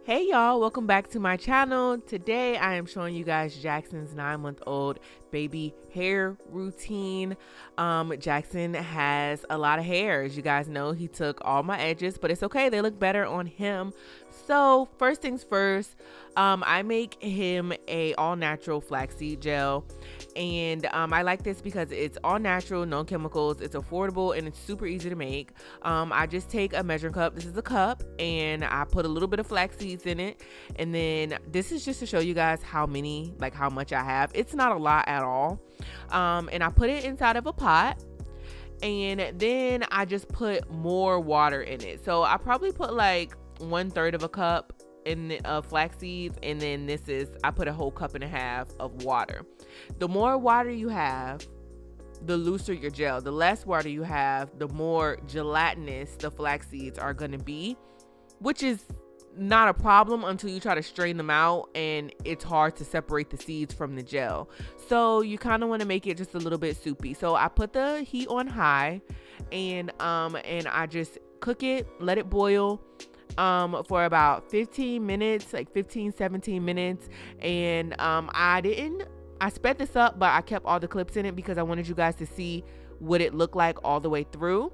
Hey y'all, welcome back to my channel. Today I am showing you guys Jackson's 9-month-old baby hair routine. Jackson has a lot of hair. As you guys know, he took all my edges, but it's okay, they look better on him. So first things first, I make him a all natural flaxseed gel, and I like this because it's all natural, no chemicals, it's affordable, and it's super easy to make. I just take a measuring cup, this is a cup, and I put a little bit of flax seeds in it, and then this is just to show you guys how much I have. It's not a lot at all. And I put it inside of a pot, and then I just put more water in it. So I probably put like 1/3 of a cup in the flax seeds, and then I put a whole cup and a half of water. The more water you have, the looser your gel. The less water you have, the more gelatinous the flax seeds are going to be, which is not a problem until you try to strain them out, and it's hard to separate the seeds from the gel. So you kind of want to make it just a little bit soupy. So I put the heat on high, and I just cook it, let it boil for about 15 minutes, like 15-17 minutes. And I sped this up, but I kept all the clips in it because I wanted you guys to see what it looked like all the way through.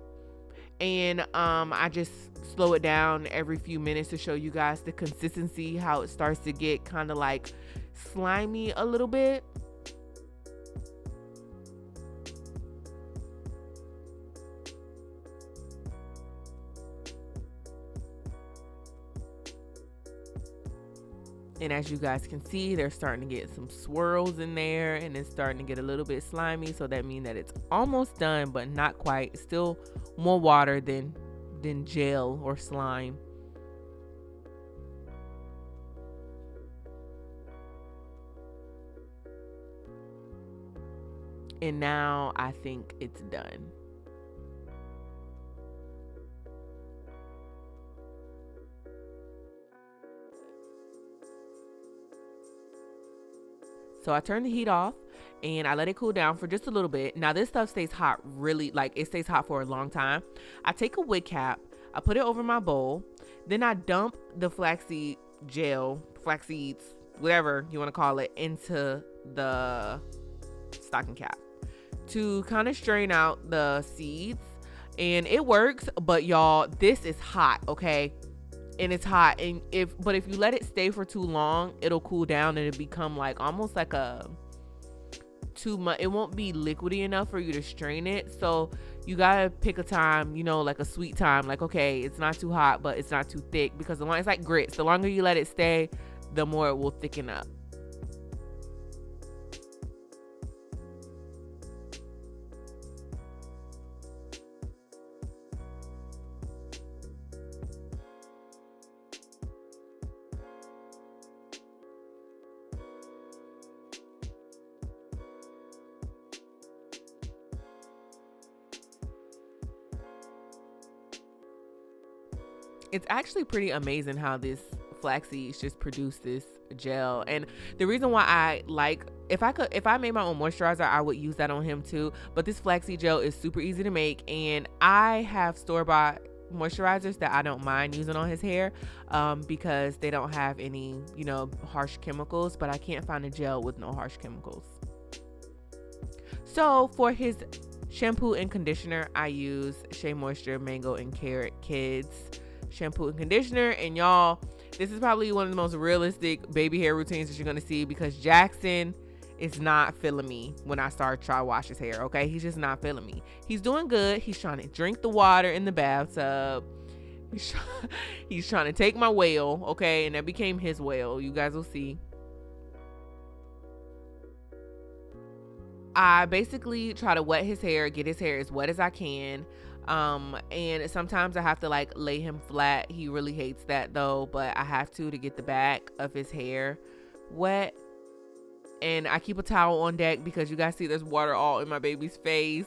And I just slow it down every few minutes to show you guys the consistency, how it starts to get kind of like slimy a little bit. And as you guys can see, they're starting to get some swirls in there, and it's starting to get a little bit slimy. So that means that it's almost done, but not quite. Still more water than gel or slime. And now I think it's done. So I turn the heat off and I let it cool down for just a little bit. Now this stuff stays hot it stays hot for a long time. I take a wig cap, I put it over my bowl, then I dump the flaxseed gel, flax seeds, whatever you want to call it, into the stocking cap to kind of strain out the seeds. And it works, but y'all, this is hot, okay? And it's hot, and if you let it stay for too long, it'll cool down and it'll become like almost like too much. It won't be liquidy enough for you to strain it. So you gotta pick a time, like a sweet time, like, okay, it's not too hot but it's not too thick, because it's like grits, the longer you let it stay, the more it will thicken up. It's actually pretty amazing how this flaxseed just produced this gel. And the reason why I like, if I made my own moisturizer, I would use that on him too. But this flaxseed gel is super easy to make, and I have store-bought moisturizers that I don't mind using on his hair because they don't have any harsh chemicals, but I can't find a gel with no harsh chemicals. So for his shampoo and conditioner, I use Shea Moisture Mango and Carrot Kids shampoo and conditioner. And y'all, this is probably one of the most realistic baby hair routines that you're gonna see, because Jackson is not feeling me when I try to wash his hair. Okay, he's just not feeling me. He's doing good. He's trying to drink the water in the bathtub. He's trying to take my whale. Okay, and that became his whale. You guys will see. I basically try to wet his hair, get his hair as wet as I can. And sometimes I have to like lay him flat. He really hates that though, but I have to get the back of his hair wet. And I keep a towel on deck because you guys see there's water all in my baby's face.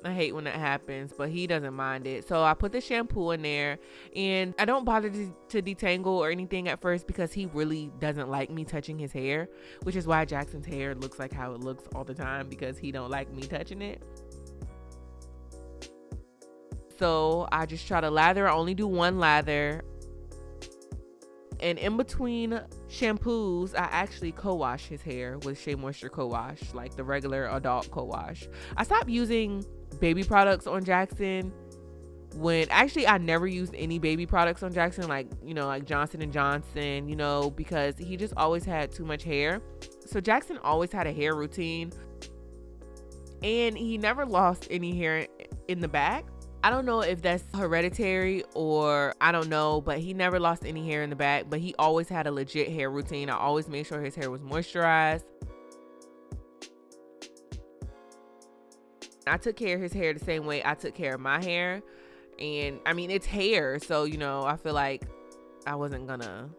I hate when that happens, but he doesn't mind it. So I put the shampoo in there, and I don't bother to detangle or anything at first because he really doesn't like me touching his hair, which is why Jackson's hair looks like how it looks all the time, because he don't like me touching it. So I just try to lather. I only do one lather And in between shampoos, I actually co-wash his hair with Shea Moisture co-wash, like the regular adult co-wash. I stopped using baby products on Jaxson when actually I never used any baby products on Jaxson, like, you know, like Johnson and Johnson, you know, because he just always had too much hair. So Jaxson always had a hair routine, and he never lost any hair in the back. I don't know if that's hereditary or I don't know, but he never lost any hair in the back, but he always had a legit hair routine. I always made sure his hair was moisturized. I took care of his hair the same way I took care of my hair. And I mean, it's hair, so, you know, I feel like I wasn't gonna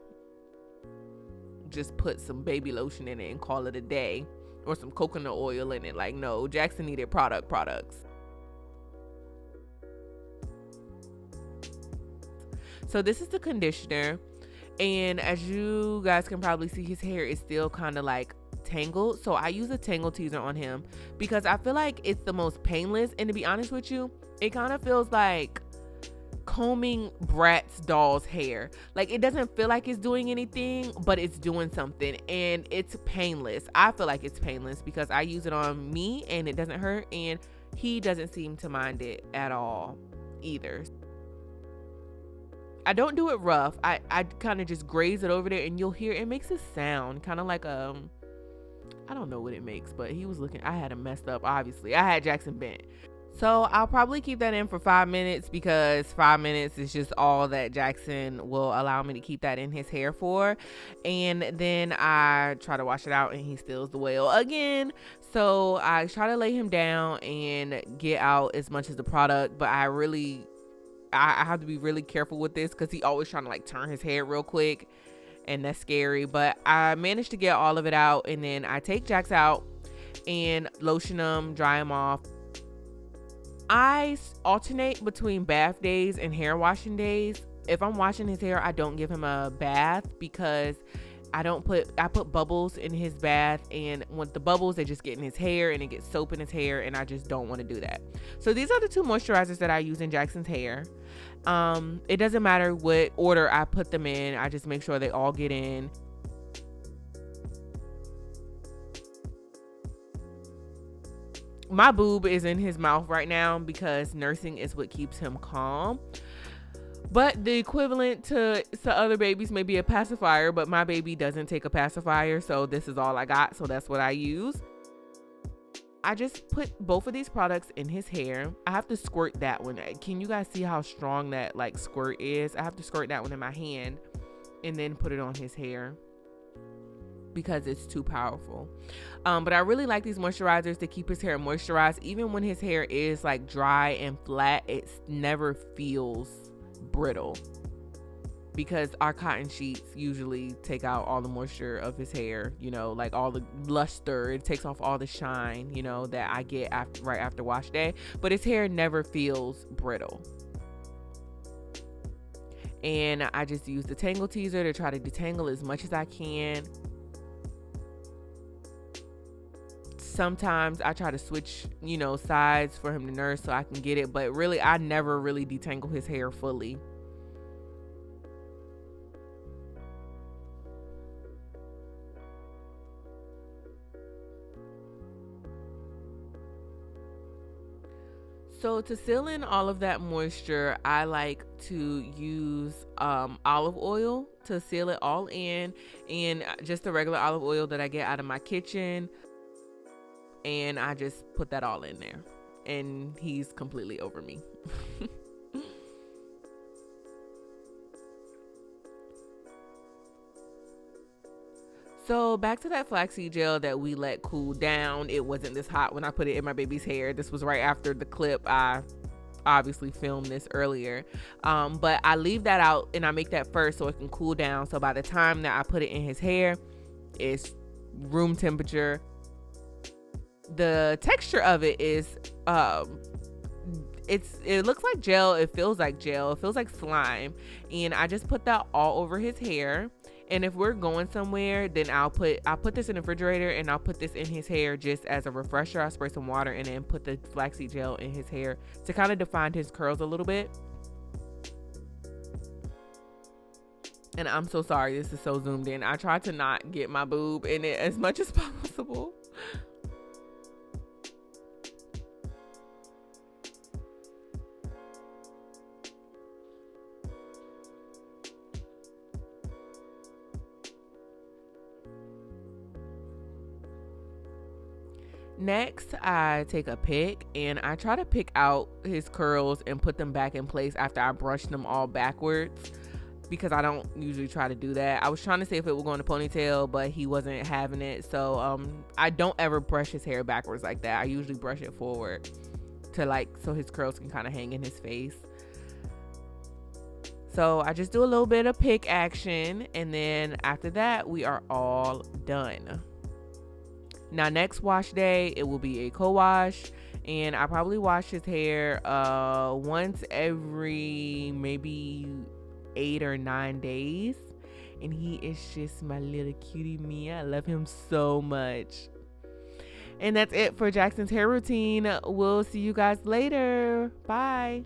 just put some baby lotion in it and call it a day, or some coconut oil in it. Like, no, Jaxson needed products. So this is the conditioner, and as you guys can probably see, his hair is still kind of like tangled. So I use a tangle teaser on him because I feel like it's the most painless, and to be honest with you, it kind of feels like combing Bratz doll's hair. Like, it doesn't feel like it's doing anything, but it's doing something, and it's painless. I feel like it's painless because I use it on me and it doesn't hurt, and he doesn't seem to mind it at all either. I don't do it rough. I kind of just graze it over there, and you'll hear it makes a sound kind of like I don't know what it makes, but he was looking, I had him messed up. Obviously I had Jaxson bent, so I'll probably keep that in for 5 minutes because 5 minutes is just all that Jaxson will allow me to keep that in his hair for. And then I try to wash it out, and he steals the whale again. So I try to lay him down and get out as much as the product, but I have to be really careful with this because he always trying to like turn his hair real quick, and that's scary. But I managed to get all of it out, and then I take Jax out and lotion him, dry him off. I alternate between bath days and hair washing days. If I'm washing his hair, I don't give him a bath because I put bubbles in his bath, and with the bubbles, they just get in his hair and it gets soap in his hair, and I just don't want to do that. So these are the 2 moisturizers that I use in Jaxson's hair. It doesn't matter what order I put them in. I just make sure they all get in. My boob is in his mouth right now because nursing is what keeps him calm. But the equivalent to other babies may be a pacifier, but my baby doesn't take a pacifier, so this is all I got, so that's what I use. I just put both of these products in his hair. I have to squirt that one. Can you guys see how strong that like squirt is? I have to squirt that one in my hand and then put it on his hair because it's too powerful. But I really like these moisturizers to keep his hair moisturized. Even when his hair is like dry and flat, it never feels brittle because our cotton sheets usually take out all the moisture of his hair, you know, like all the luster. It takes off all the shine, you know, that I get right after wash day, but his hair never feels brittle. And I just use the tangle teaser to try to detangle as much as I can. Sometimes I try to switch, you know, sides for him to nurse so I can get it, but really I never really detangle his hair fully. So to seal in all of that moisture, I like to use olive oil to seal it all in, and just the regular olive oil that I get out of my kitchen. And I just put that all in there, and he's completely over me. So back to that flaxseed gel that we let cool down. It wasn't this hot when I put it in my baby's hair. This was right after the clip. I obviously filmed this earlier, but I leave that out and I make that first so it can cool down. So by the time that I put it in his hair, it's room temperature. The texture of it is it looks like gel. It feels like gel. It feels like slime, and I just put that all over his hair. And if we're going somewhere, then I'll put this in the refrigerator, and I'll put this in his hair just as a refresher. I'll spray some water and then put the flaxseed gel in his hair to kind of define his curls a little bit. And I'm so sorry, this is so zoomed in. I tried to not get my boob in it as much as possible. Next, I take a pick and I try to pick out his curls and put them back in place after I brush them all backwards, because I don't usually try to do that. I was trying to see if it would go in a ponytail, but he wasn't having it. So I don't ever brush his hair backwards like that. I usually brush it forward to so his curls can kind of hang in his face. So I just do a little bit of pick action, and then after that we are all done. Now next wash day, it will be a co-wash, and I probably wash his hair once every maybe 8 or 9 days, and he is just my little cutie me. I love him so much. And that's it for Jaxson's hair routine. We'll see you guys later. Bye.